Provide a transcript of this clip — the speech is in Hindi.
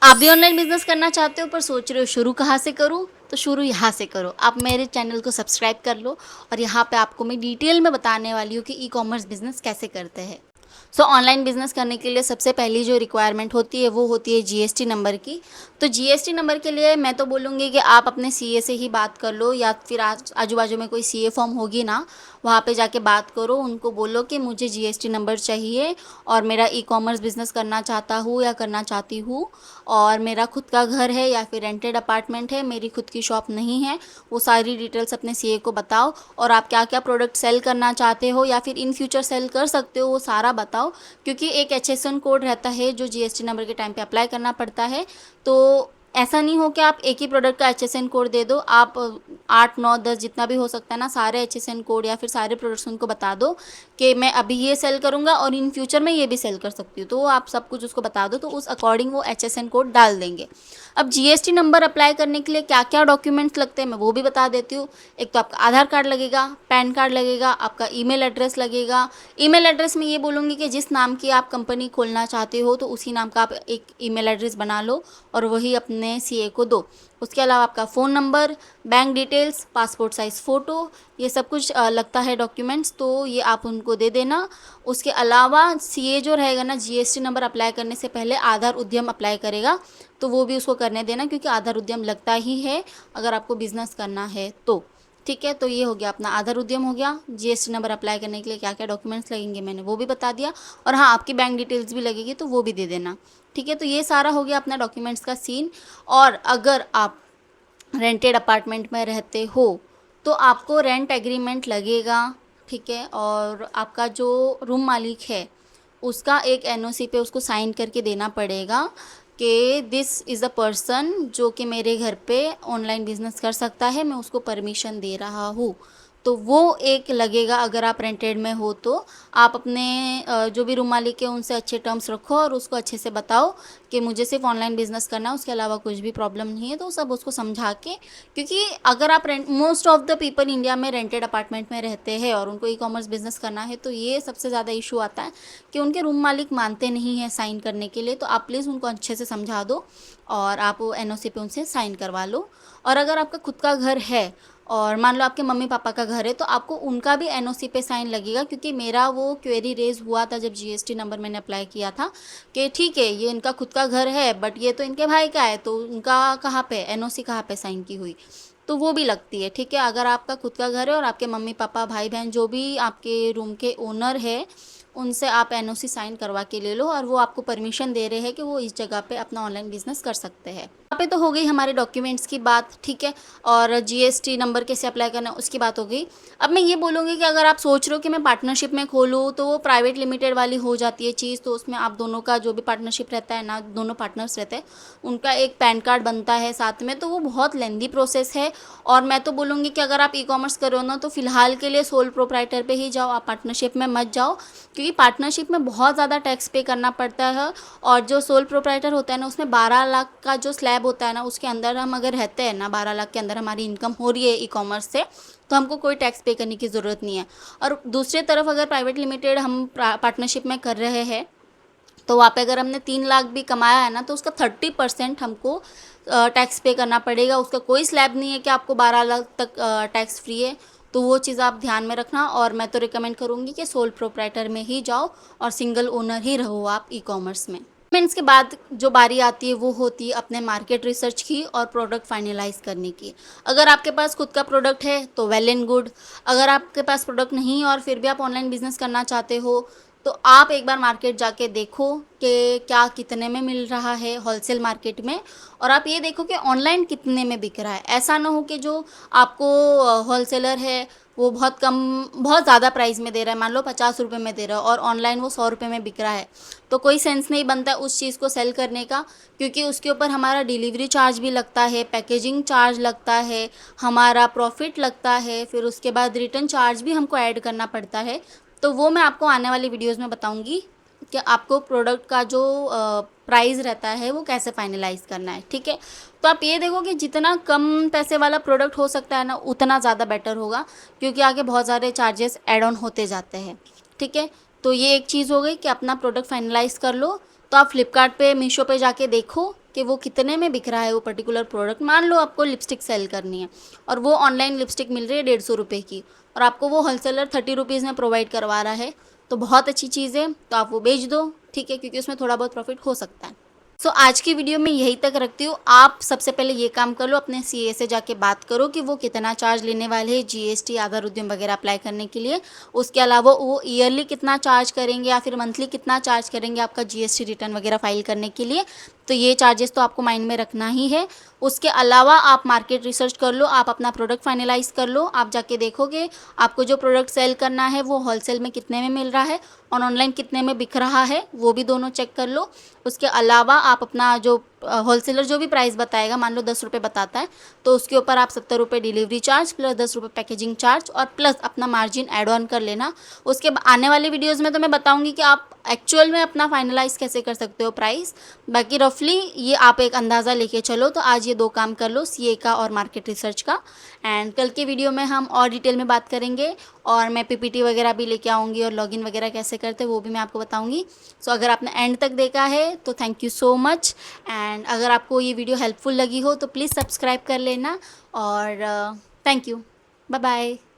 आप भी ऑनलाइन बिजनेस करना चाहते हो पर सोच रहे हो शुरू कहाँ से करूँ, तो शुरू यहाँ से करो। आप मेरे चैनल को सब्सक्राइब कर लो और यहाँ पे आपको मैं डिटेल में बताने वाली हूँ कि ई कॉमर्स बिजनेस कैसे करते हैं। ऑनलाइन बिजनेस करने के लिए सबसे पहली जो रिक्वायरमेंट होती है वो होती है जीएसटी नंबर की। तो जीएसटी नंबर के लिए मैं तो बोलूँगी कि आप अपने सीए से ही बात कर लो, या फिर आजू बाजू में कोई सीए फॉर्म होगी ना, वहाँ पे जाके बात करो। उनको बोलो कि मुझे जीएसटी नंबर चाहिए और मेरा ई कॉमर्स बिजनेस करना चाहता हूँ या करना चाहती हूँ, और मेरा खुद का घर है या फिर रेंटेड अपार्टमेंट है, मेरी खुद की शॉप नहीं है। वो सारी डिटेल्स अपने सीए को बताओ, और आप क्या क्या प्रोडक्ट सेल करना चाहते हो या फिर इन फ्यूचर सेल कर सकते हो वो सारा बताओ। क्योंकि एक एचएसएन कोड रहता है जो जीएसटी नंबर के टाइम पे अप्लाई करना पड़ता है। तो ऐसा नहीं हो कि आप एक ही प्रोडक्ट का एचएसएन कोड दे दो। आप 8 9 10 जितना भी हो सकता है ना, सारे एचएसएन कोड या फिर सारे प्रोडक्ट्स उनको बता दो कि मैं अभी ये सेल करूँगा और इन फ्यूचर में ये भी सेल कर सकती हूँ। तो आप सब कुछ उसको बता दो, तो उस अकॉर्डिंग वो एचएसएन कोड डाल देंगे। अब जीएसटी नंबर अप्लाई करने के लिए क्या क्या डॉक्यूमेंट्स लगते हैं मैं वो भी बता देती हूँ। एक तो आपका आधार कार्ड लगेगा, पैन कार्ड लगेगा, आपका ईमेल एड्रेस लगेगा। ईमेल एड्रेस में ये बोलूँगी कि जिस नाम की आप कंपनी खोलना चाहते हो तो उसी नाम का आप एक ईमेल एड्रेस बना लो और वही अपने सीए को दो। उसके अलावा आपका phone number, bank details, passport size photo, ये सब कुछ लगता है डॉक्यूमेंट्स, तो ये आप उनको दे देना। उसके अलावा सीए जो रहेगा ना, जीएसटी नंबर अप्लाई करने से पहले आधार उद्यम अप्लाई करेगा, तो वो भी उसको करने देना, क्योंकि आधार उद्यम लगता ही है अगर आपको बिज़नेस करना है तो। ठीक है, तो ये हो गया अपना आधार उद्यम हो गया। जीएसटी नंबर अप्लाई करने के लिए क्या क्या डॉक्यूमेंट्स लगेंगे मैंने वो भी बता दिया, और हाँ, आपकी बैंक डिटेल्स भी लगेगी तो वो भी दे देना। ठीक है, तो ये सारा हो गया अपना डॉक्यूमेंट्स का सीन। और अगर आप रेंटेड अपार्टमेंट में रहते हो तो आपको रेंट एग्रीमेंट लगेगा। ठीक है, और आपका जो रूम मालिक है उसका एक एनओसी पे उसको साइन करके देना पड़ेगा कि दिस इज़ अ पर्सन जो कि मेरे घर पे ऑनलाइन बिजनेस कर सकता है, मैं उसको परमिशन दे रहा हूँ। तो वो एक लगेगा अगर आप रेंटेड में हो तो। आप अपने जो भी रूम मालिक है उनसे अच्छे टर्म्स रखो और उसको अच्छे से बताओ कि मुझे सिर्फ ऑनलाइन बिजनेस करना है, उसके अलावा कुछ भी प्रॉब्लम नहीं है, तो सब उसको समझा के। क्योंकि अगर आप most of the people India में रेंटेड अपार्टमेंट में रहते हैं और उनको ई कॉमर्स बिजनेस करना है, तो ये सबसे ज़्यादा इशू आता है कि उनके रूम मालिक मानते नहीं हैं साइन करने के लिए। तो आप प्लीज़ उनको अच्छे से समझा दो और आप वो एनओसी पे उनसे साइन करवा लो। और अगर आपका खुद का घर है और मान लो आपके मम्मी पापा का घर है, तो आपको उनका भी एनओसी पे साइन लगेगा। क्योंकि मेरा वो क्वेरी रेज हुआ था जब जीएसटी नंबर मैंने अप्लाई किया था कि ठीक है ये इनका खुद का घर है बट ये तो इनके भाई का है, तो उनका कहाँ पे एनओसी कहाँ पे साइन की हुई, तो वो भी लगती है। ठीक है, अगर आपका खुद का घर है और आपके मम्मी पापा भाई बहन जो भी आपके रूम के ओनर है उनसे आप एनओसी साइन करवा के ले लो, और वो आपको परमिशन दे रहे हैं कि वो इस जगह पे अपना ऑनलाइन बिजनेस कर सकते हैं। यहाँ पे तो हो गई हमारे डॉक्यूमेंट्स की बात। ठीक है, और जीएसटी नंबर कैसे अप्लाई करना है उसकी बात हो गई। अब मैं ये बोलूँगी कि अगर आप सोच रहे हो कि मैं पार्टनरशिप में खोलूँ तो वो प्राइवेट लिमिटेड वाली हो जाती है चीज़। तो उसमें आप दोनों का जो भी पार्टनरशिप रहता है ना, दोनों पार्टनर्स रहते हैं, उनका एक पैन कार्ड बनता है साथ में, तो वो बहुत लेंदी प्रोसेस है। और मैं तो बोलूँगी कि अगर आप ई कॉमर्स करो ना तो फिलहाल के लिए सोल प्रोप्राइटर पे ही जाओ, आप पार्टनरशिप में मत जाओ। क्योंकि पार्टनरशिप में बहुत ज़्यादा टैक्स पे करना पड़ता है। और जो सोल प्रोप्राइटर होता है ना उसमें 12 लाख का जो स्लैब होता है ना, उसके अंदर हम अगर रहते हैं ना, 12 लाख के अंदर हमारी इनकम हो रही है ई कॉमर्स से, तो हमको कोई टैक्स पे करने की ज़रूरत नहीं है। और दूसरी तरफ अगर प्राइवेट लिमिटेड हम पार्टनरशिप में कर रहे हैं तो वहाँ पे अगर हमने 3 लाख भी कमाया है ना, तो उसका 30% हमको टैक्स पे करना पड़ेगा। उसका कोई स्लैब नहीं है कि आपको 12 लाख तक टैक्स फ्री है। तो वो चीज़ आप ध्यान में रखना। और मैं तो रिकमेंड करूँगी कि सोल प्रोप्राइटर में ही जाओ और सिंगल ओनर ही रहो आप ई कॉमर्स में। इसके बाद जो बारी आती है वो होती है अपने मार्केट रिसर्च की और प्रोडक्ट फाइनलाइज करने की। अगर आपके पास खुद का प्रोडक्ट है तो वेल एंड गुड। अगर आपके पास प्रोडक्ट नहीं है और फिर भी आप ऑनलाइन बिजनेस करना चाहते हो, तो आप एक बार मार्केट जाके देखो कि क्या कितने में मिल रहा है होलसेल मार्केट में, और आप ये देखो कि ऑनलाइन कितने में बिक रहा है। ऐसा ना हो कि जो आपको होलसेलर है वो बहुत कम, बहुत ज़्यादा प्राइस में दे रहा है, मान लो 50 रुपये में दे रहा है और ऑनलाइन वो 100 रुपये में बिक रहा है, तो कोई सेंस नहीं बनता उस चीज़ को सेल करने का। क्योंकि उसके ऊपर हमारा डिलीवरी चार्ज भी लगता है, पैकेजिंग चार्ज लगता है, हमारा प्रॉफिट लगता है, फिर उसके बाद रिटर्न चार्ज भी हमको ऐड करना पड़ता है। तो वो मैं आपको आने वाली वीडियोज़ में बताऊँगी कि आपको प्रोडक्ट का जो प्राइस रहता है वो कैसे फाइनलाइज करना है। ठीक है, तो आप ये देखो कि जितना कम पैसे वाला प्रोडक्ट हो सकता है ना उतना ज़्यादा बेटर होगा, क्योंकि आगे बहुत सारे चार्जेस ऐड ऑन होते जाते हैं। ठीक है, तो ये एक चीज़ हो गई कि अपना प्रोडक्ट फाइनलाइज कर लो। तो आप फ्लिपकार्ट पे, मीशो पे जाके देखो कि वो कितने में बिक रहा है वो पर्टिकुलर प्रोडक्ट। मान लो आपको लिपस्टिक सेल करनी है और वो ऑनलाइन लिपस्टिक मिल रही है 150 रुपये की, और आपको वो होलसेलर 30 रुपीज़ में प्रोवाइड करवा रहा है, तो बहुत अच्छी चीज़ है, तो आप वो बेच दो, ठीक है, क्योंकि उसमें थोड़ा बहुत प्रॉफिट हो सकता है। सो आज की वीडियो में यही तक रखती हूँ। आप सबसे पहले ये काम कर लो, अपने सीए से जाके बात करो कि वो कितना चार्ज लेने वाले हैं जीएसटी, आधार उद्यम वगैरह अप्लाई करने के लिए। उसके अलावा वो ईयरली कितना चार्ज करेंगे या फिर मंथली कितना चार्ज करेंगे आपका जीएसटी रिटर्न वगैरह फाइल करने के लिए। तो ये चार्जेस तो आपको माइंड में रखना ही है। उसके अलावा आप मार्केट रिसर्च कर लो, आप अपना प्रोडक्ट फाइनलाइज कर लो। आप जाके देखोगे आपको जो प्रोडक्ट सेल करना है वो होलसेल में कितने में मिल रहा है और ऑनलाइन कितने में बिक रहा है, वो भी दोनों चेक कर लो। उसके अलावा आप अपना जो होलसेलर जो भी प्राइस बताएगा, मान लो 10 रुपये बताता है, तो उसके ऊपर आप 70 रुपये डिलीवरी चार्ज प्लस 10 रुपये पैकेजिंग चार्ज और प्लस अपना मार्जिन ऐड ऑन कर लेना। उसके आने वाले वीडियोज़ में तो मैं बताऊँगी कि आप एक्चुअल में अपना फाइनलाइज कैसे कर सकते हो प्राइस। बाकी रफली ये आप एक अंदाज़ा लेके चलो। तो आज ये 2 काम कर लो, सीए का और मार्केट रिसर्च का। एंड कल के वीडियो में हम और डिटेल में बात करेंगे और मैं पीपीटी वगैरह भी लेके आऊँगी और लॉगिन वगैरह कैसे करते हैं वो भी मैं आपको बताऊँगी। सो अगर आपने एंड तक देखा है तो thank you so much. And अगर आपको ये वीडियो हेल्पफुल लगी हो तो प्लीज़ सब्सक्राइब कर लेना और थैंक यू। Bye bye.